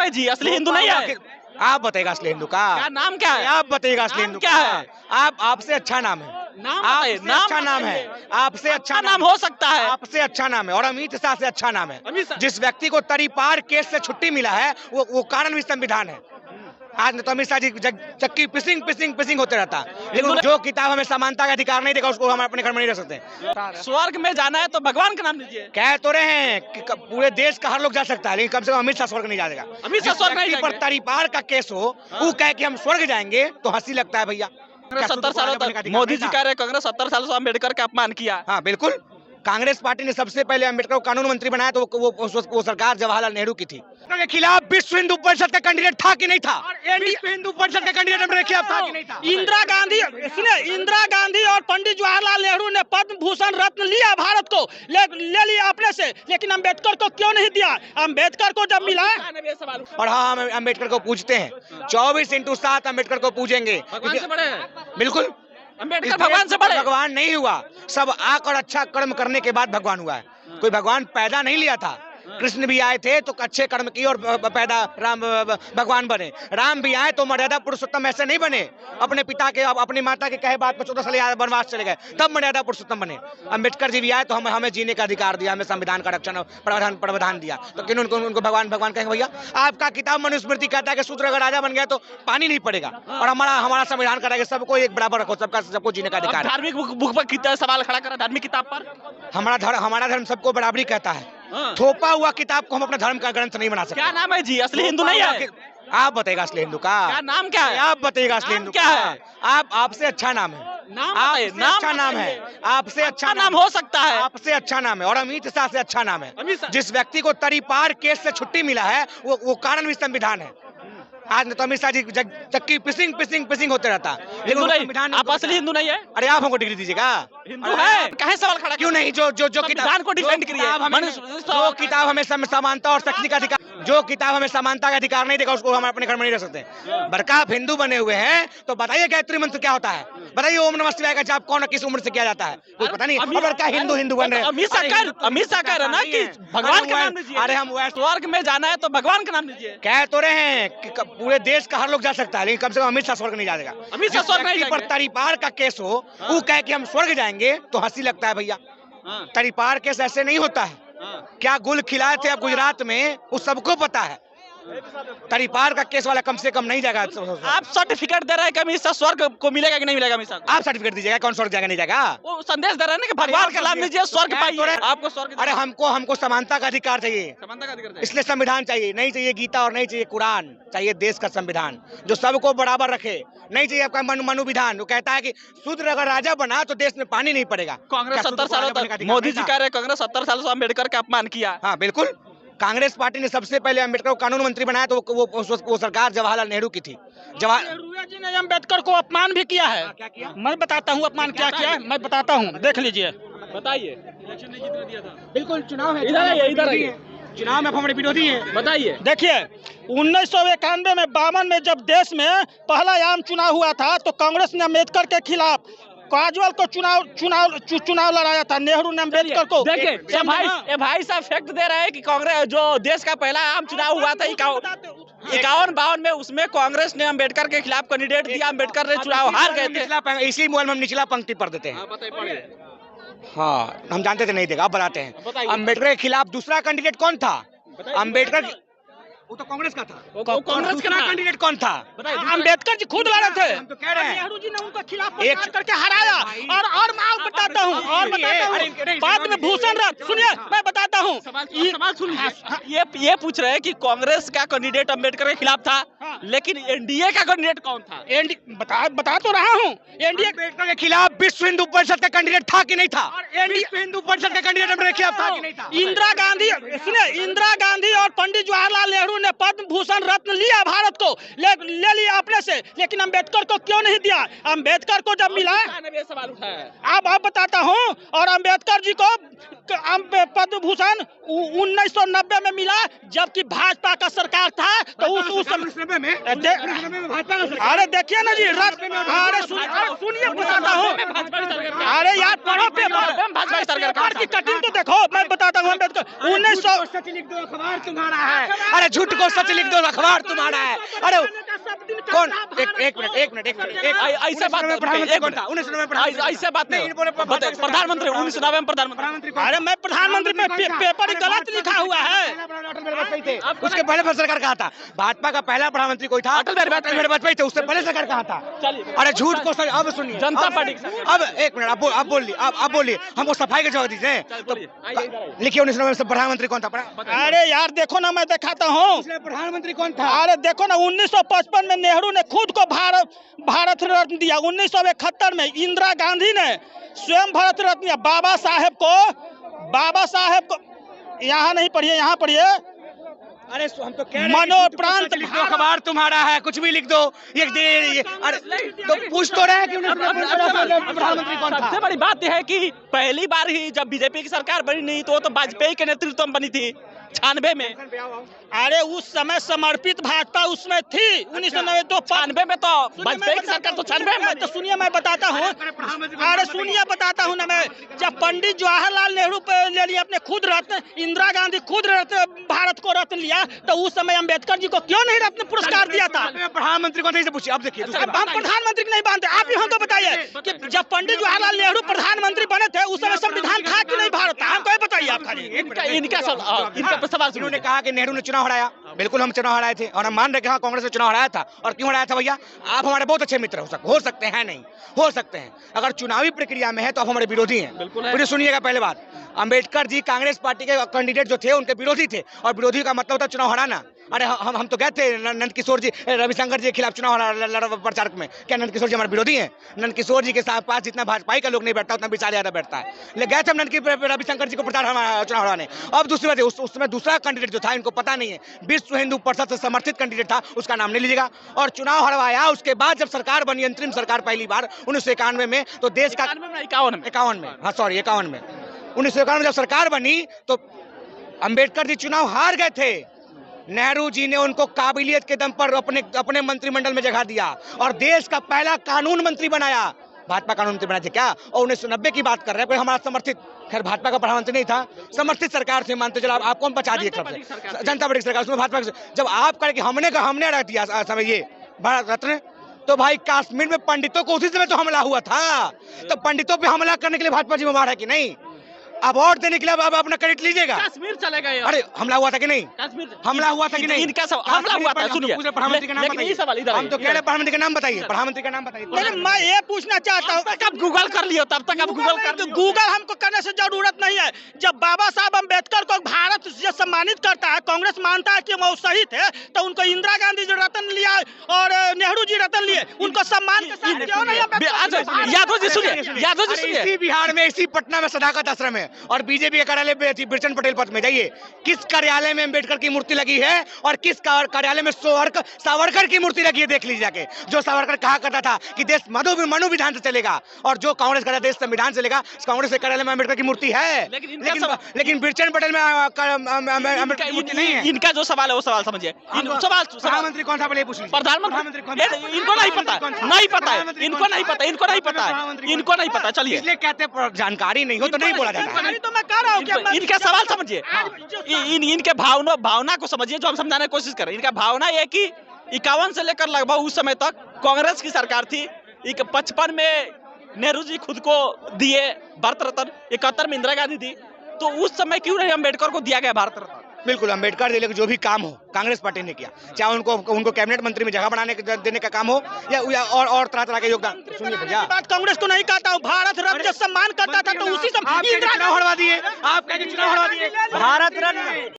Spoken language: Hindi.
नाम है जी? असली हिंदू नहीं है? आप बताइएगा असली हिंदू का क्या नाम क्या है? आप बताइएगा असली नाम हिंदू क्या का है? आप आपसे अच्छा नाम है नाम आपसे बताइए, नाम अच्छा नाम है बताइए। आपसे अच्छा अच्छा नाम हो सकता है। आपसे अच्छा नाम है और अमित शाह से अच्छा नाम है। अमित शाह। जिस व्यक्ति को तरीपार केस से छुट्टी मिला है वो कारण भी संविधान है। आज न तो अमित शाह जी चक्की पिसिंग पिसिंग पिसिंग होते रहता है, लेकिन जो किताब हमें समानता का अधिकार नहीं देगा उसको हम अपने घर में नहीं रख सकते। स्वर्ग में जाना है तो भगवान का नाम लीजिए। कह तो रहे हैं कि पूरे देश का हर लोग जा सकता है, लेकिन कम से कम अमित शाह स्वर्ग नहीं जाएगा। अमित शाह जिस स्वर्ग नहीं व्यक्ति पर जाएंगे। तरीपार का केस हो वो कहे कि हम स्वर्ग जाएंगे तो हंसी लगता है भैया। क्या 70 शुद्ध सालों बनने का तक अधिकार मोदी नहीं जी था? कह रहे कांग्रेस 70 सालों से अम्बेडकर का अपमान किया। हाँ बिल्कुल, कांग्रेस पार्टी ने सबसे पहले अम्बेडकर को कानून मंत्री बनाया तो वो सरकार जवाहरलाल नेहरू की थी। के खिलाफ विश्व हिंदू परिषद का कैंडिडेट था कि नहीं था? विश्व हिंदू परिषद का कैंडिडेट हमारे खिलाफ था कि नहीं था? इंदिरा गांधी सुनिए, इंदिरा गांधी और पंडित जवाहरलाल नेहरू ने पद्म भूषण रत्न लिया भारत को, ले लिया अपने से, लेकिन अंबेडकर को क्यों नहीं दिया? अंबेडकर को जब मिला और हाँ, हम अम्बेडकर को पूछते हैं 24/7 अम्बेडकर को पूजेंगे। भगवान से बड़े हैं। बिल्कुल, अम्बेडकर भगवान से बड़े। भगवान नहीं हुआ, सब आक और अच्छा कर्म करने के बाद भगवान हुआ है। कोई भगवान पैदा नहीं लिया था। कृष्ण भी आए थे तो अच्छे कर्म किए और पैदा राम भगवान बने। राम भी आए तो मर्यादा पुरुषोत्तम ऐसे नहीं बने, अपने पिता के अपनी माता के कहे बात पर 14 साल वनवास चले गए तब मर्यादा पुरुषोत्तम बने। अम्बेडकर जी भी आए तो हमें जीने का अधिकार दिया, हमें संविधान का रक्षण प्रावधान दिया, तो क्यों उनको भगवान कहेंगे? भैया आपका किताब मनुस्मृति कहता है कि शूद्र अगर राजा बन गया तो पानी नहीं पड़ेगा, और हमारा संविधान कहता है कि सबको एक बराबर रखो, सबको जीने का अधिकार है। धार्मिक बुक पर कितना सवाल खड़ा करा धार्मिक किताब पर? हमारा धर्म सबको बराबरी कहता है। थोपा हुआ किताब को हम अपना धर्म का ग्रंथ नहीं बना सकते। क्या नाम है जी? असली हिंदू नहीं है? आप बताइएगा असली हिंदू का क्या नाम क्या है? आप बताइएगा असली नाम हिंदू क्या है? आपसे अच्छा नाम है। नाम आपसे बताइए, अच्छा नाम है आपसे अच्छा नाम हो सकता है। आपसे अच्छा नाम है और अमित शाह से अच्छा नाम है। अमित शाह। जिस व्यक्ति को तरीपार केस से छुट्टी मिला है वो कारण भी संविधान है। आज न तो अमित शाह जी चक्की पिसिंग पिसिंग पिसिंग होते रहता है, हिंदू नहीं, संविधान आप असली हिंदू नहीं है? अरे आप हमको डिग्री दीजिएगा। हिंदू है, काहे सवाल खड़ा? क्यों नहीं? जो संविधान को डिफेंड करिए। जो किताब हमें समानता और शैक्षणिक अधिकार, जो किताब हमें समानता का अधिकार नहीं देगा उसको हम अपने घर में नहीं रख सकते। बरका आप हिंदू बने हुए हैं तो बताइए गायत्री मंत्र क्या होता है? बताइए ओम नमः शिवाय का जाप कौन किस उम्र से किया जाता है? कुछ पता नहीं। बरका हिंदू बन रहे हैं। अमित शाह कह रहे ना कि भगवान का नाम लीजिए। अरे हम स्वर्ग में जाना है तो भगवान का नाम लीजिए। कह तो रहे हैं कि पूरे देश का हर लोग जा सकता है, लेकिन कम से कम अमित शाह स्वर्ग नहीं जाएगा। अमित शाह स्वर्ग नहीं जिस व्यक्ति पर जाएंगे। तरीपार का केस हो वो कहे कि हम स्वर्ग जाएंगे तो हंसी लगता है भैया। तरीपार केस ऐसे नहीं होता है। क्या गुल खिलाए थे अब गुजरात में वो सबको पता है। तरीपार का केस वाला कम से कम नहीं जाएगा। आप सर्टिफिकेट दे रहे हैं कि अमित शाह स्वर्ग को मिलेगा कि नहीं मिलेगा? अमित शाह आप सर्टिफिकेट दीजिएगा, कौन स्वर्ग जाएगा नहीं जाएगा? वो संदेश दे रहे हैं ना कि भगवान का नाम लीजिए स्वर्ग पाइए। आपको स्वर्ग, अरे हमको समानता का अधिकार चाहिए, समानता का अधिकार चाहिए। इसलिए संविधान चाहिए। नहीं चाहिए गीता और नहीं चाहिए कुरान, चाहिए देश का संविधान जो सबको बराबर रखे। नहीं चाहिए आपका मनु विधान वो कहता है कि शूद्र अगर राजा बना तो देश में पानी नहीं पड़ेगा। कांग्रेस 70 सालों तक मोदी जी कह रहे कांग्रेस 70 सालों से अम्बेडकर का अपमान किया। हाँ बिल्कुल, कांग्रेस पार्टी ने सबसे पहले अम्बेडकर को कानून मंत्री बनाया तो वो सरकार जवाहरलाल नेहरू की थी। नेहरू जी ने अम्बेडकर को अपमान भी किया है। क्या किया? मैं बताता हूँ अपमान क्या किया है, मैं बताता हूँ, देख लीजिए। बताइए। इलेक्शन ने कितना दिया था? बिल्कुल चुनाव है, इधर आइए। चुनाव में आप हमारे विरोधी हैं। बताइए। देखिए 1991 में 52 में जब देश में पहला आम चुनाव हुआ था तो कांग्रेस ने अम्बेडकर के खिलाफ काजल को चुनाव लड़ाया था। नेहरू ने अम्बेडकर को देखिए ये भाई साहब फैक्ट दे रहे हैं कि कांग्रेस जो देश का पहला आम चुनाव हुआ था 51-52 में, उसमें कांग्रेस ने अम्बेडकर के खिलाफ कैंडिडेट दिया। अम्बेडकर ने चुनाव हार गए थे। इसी मोबाइल में हम निचला पंक्ति पढ़ देते हैं। हाँ हम जानते थे नहीं देगा, आप बताते हैं। अम्बेडकर के खिलाफ दूसरा कैंडिडेट कौन था? अम्बेडकर वो तो कांग्रेस का था। वो कांग्रेस का कैंडिडेट कौन था? अम्बेडकर जी खुद लड़े थे। हम तो कह रहे हैं नेहरू जी ने उनके खिलाफ प्रचार करके हराया। और मैं बताता हूँ पद्म भूषण रत्न, सुनिए मैं बताता हूँ। सवाल सुनिए। ये पूछ रहे हैं कि कांग्रेस का कैंडिडेट अम्बेडकर के खिलाफ था, लेकिन एनडीए का कैंडिडेट कौन था? बता तो रहा हूँ। एनडीए अम्बेडकर के खिलाफ विश्व हिंदू परिषद का कैंडिडेट था कि नहीं था? विश्व हिंदू परिषद का कैंडिडेट हमारे खिलाफ था कि नहीं था? इंदिरा गांधी सुनिए, इंदिरा गांधी और पंडित जवाहरलाल नेहरू ने पद्म भूषण रत्न लिया भारत को, ले लिया अपने से, लेकिन अंबेडकर को क्यों नहीं दिया? अंबेडकर को जब मिला, सवाल उठाया। आप बताता हूँ। और अंबेडकर जी को पद्म भूषण 1990 में मिला, जबकि भाजपा का सरकार था। तो उस समय में अरे देखिए ना जी, अरे सुनिए बताता हूँ। अरे यार पढ़ो पेपर की कटिंग तो देखो। मैं बताता हूँ अम्बेडकर 1900 सच लिख दो अखबार तुम्हारा है। अरे झूठ को सच लिख दो अखबार तुम्हारा है। अरे कौन एक मिनट ऐसा बात प्रधानमंत्री कौन था? 1990 में ऐसा बात नहीं, प्रधानमंत्री 1990 में प्रधानमंत्री। अरे मैं प्रधानमंत्री में पेपर गलत लिखा हुआ है। उसके पहले सरकार कहा था भाजपा का पहला प्रधानमंत्री कोई था? अटल बिहारी वाजपेयी थे। उससे पहले सरकार कहा था? अरे झूठ को सच। अब सुनिए जनता पार्टी। अब एक मिनट आप बोलिए हमको सफाई का जवाब दीजिए। तो लिखिए 1990 से प्रधानमंत्री कौन था? अरे यार देखो ना, मैं दिखाता हूँ प्रधानमंत्री कौन था? अरे देखो ना, 1955 में नेहरू ने खुद को भारत रत्न दिया। 1971 में इंदिरा गांधी ने स्वयं भारत रत्न दिया। बाबा साहेब को यहाँ नहीं पढ़िए, यहाँ पढ़िए। अरे हम तो कह रहे हैं मनोप्रांत अखबार तुम्हारा है, कुछ भी लिख दो। अरे तो पूछ तो रहे कि प्रधानमंत्री कौन था? सबसे बड़ी बात यह है कि पहली बार ही जब बीजेपी की सरकार बनी नहीं तो वाजपेयी के नेतृत्व में बनी थी 96 में। अरे उस समय समर्पित भाजपा उसमें थी 1990 तो 96 में तो वाजपेयी की सरकार तो 96 में। तो सुनिए मैं बताता हूँ। अरे सुनिए बताता हूँ ना मैं। जब पंडित जवाहरलाल नेहरू पे ले लिया अपने खुद रत्न, इंदिरा गांधी खुद भारत को रत्न लिया, तो उस समय अम्बेडकर जी को क्यों नहीं रत्न पुरस्कार दिया था? प्रधानमंत्री को नहीं से पूछिए। अब देखिए हम प्रधानमंत्री नहीं मानते। आप ही हमको बताइए कि जब पंडित जवाहरलाल नेहरू प्रधानमंत्री बने थे उस समय संविधान था कि नहीं भारत था? हमको बताइए आप खाली। इनका सवाल उन्होंने कहा कि नेहरू ने चुनाव हराया। बिल्कुल हम चुनाव हराए थे और हम मान रहे हैं कांग्रेस ने चुनाव हराया था। और क्यों हराया था भैया? आप हमारे बहुत अच्छे मित्र हो सकते हैं नहीं हो सकते हैं। अगर चुनावी प्रक्रिया में है तो आप हमारे विरोधी हैं। मुझे सुनिएगा पहले बात, अंबेडकर जी कांग्रेस पार्टी के कैंडिडेट जो थे उनके विरोधी थे और विरोधी का मतलब होता चुनाव हराना। अरे हम तो गए थे नंद किशोर जी रविशंकर जी के खिलाफ चुनाव प्रचार में। क्या नंद किशोर जी हमारे विरोधी हैं? नंद किशोर जी के पास जितना भाजपा का लोग नहीं बैठता उतना विचार ज्यादा बैठता है। ले गए थे रविशंकर जी को प्रचार चुनाव हराने। अब दूसरी बात उस समय दूसरा कैंडिडेट जो था इनको पता नहीं है, विश्व हिंदू परिषद से समर्थित कैंडिडेट था, उसका नाम नहीं लीजिएगा। और चुनाव हरवाया। उसके बाद जब सरकार बनी अंतरिम सरकार पहली बार 1991 में, तो देश का 51 में, हाँ सॉरी 51 में, 1951 में जब सरकार बनी तो अंबेडकर जी चुनाव हार गए थे। नेहरू जी ने उनको काबिलियत के दम पर अपने मंत्रिमंडल में जगह दिया और देश का पहला कानून मंत्री बनाया। भाजपा कानून मंत्री बनाए थे क्या? और 1990 की बात कर रहे हैं। कोई हमारा समर्थित, खैर भाजपा का प्रधानमंत्री नहीं था, समर्थित सरकार से मानते चलो। आप कौन बचा दिए? जनता पार्टी सरकार, उसमें भाजपा। जब आप कहे कि हमने रख दिया समय ये भारत रत्न, तो भाई कश्मीर में पंडितों को उसी समय तो हमला हुआ था। तो पंडितों पे हमला करने के लिए भाजपा जिम्मेवार है कि नहीं? अब वोट देने के लिए अब अपना क्रेडिट लीजिएगा। कश्मीर चले गए। अरे हमला हुआ था कि नहीं? कश्मीर हमला हुआ था कि नहीं? इनका हमला हुआ था। सुनिए प्रधानमंत्री का नाम बताइए। हम तो कह रहे हैं प्रधानमंत्री का नाम बताइए। प्रधानमंत्री का नाम बताइए। मैं ये पूछना चाहता हूँ, कब गूगल कर लियो? तब तक अब गूगल कर लियो। गूगल हमको करने से जरूरत नहीं है। जब बाबा साहब अम्बेडकर को भारत से सम्मानित करता है, कांग्रेस मानता है कि वो सही थे, तो उनको इंदिरा गांधी जी रत्न लिया और नेहरू जी रत्न लिए, उनको सम्मान के साथ क्यों नहीं? यादव जी सुनिए, इसी बिहार में, इसी पटना में सदाकत आश्रम है और बीजेपी कार्यालय पे बिरचन पटेल पथ में जाइए, किस कार्यालय में अम्बेडकर की मूर्ति लगी है और किस कार्यालय में सावरकर की मूर्ति लगी है, देख लीजिए जाके। जो सावरकर कहा करता था कि देश मनु विधान से चलेगा और जो कांग्रेस कहता है देश संविधान से चलेगा, कांग्रेस के कार्यालय में अम्बेडकर की मूर्ति है, लेकिन बिरचन पटेल में अम्बेडकर की मूर्ति नहीं है। इनका जो सवाल है वो सवाल समझिए। प्रधानमंत्री कौन था पहले पूछ लीजिए। प्रधानमंत्री इनको नहीं पता है, इनको नहीं पता। चलिए, इसलिए कहते हैं जानकारी नहीं हो तो नहीं बोला जाता है। तो मैं कह रहा हूँ कि इनका सवाल समझिए। इनके भावना को समझिए जो हम समझाने की कोशिश करें। इनका भावना ये कि 51 से लेकर लगभग उस समय तक कांग्रेस की सरकार थी। 55 में नेहरू जी खुद को दिए भारत रत्न, 71 में इंदिरा गांधी दी, तो उस समय क्यों नहीं अम्बेडकर को दिया गया भारत रत्न? बिल्कुल, अम्बेडकर जिले का जो भी काम हो कांग्रेस पार्टी ने किया, चाहे उनको कैबिनेट मंत्री में जगह बनाने देने का काम हो या और तरह के योगदान। सुनिए भैया, बात कांग्रेस को नहीं कहता हूँ। भारत रत्न जब सम्मान करता था तो उसी समय चुनाव हरवा दिए। आप कह चुनाव हरवा दिए भारत रत्न।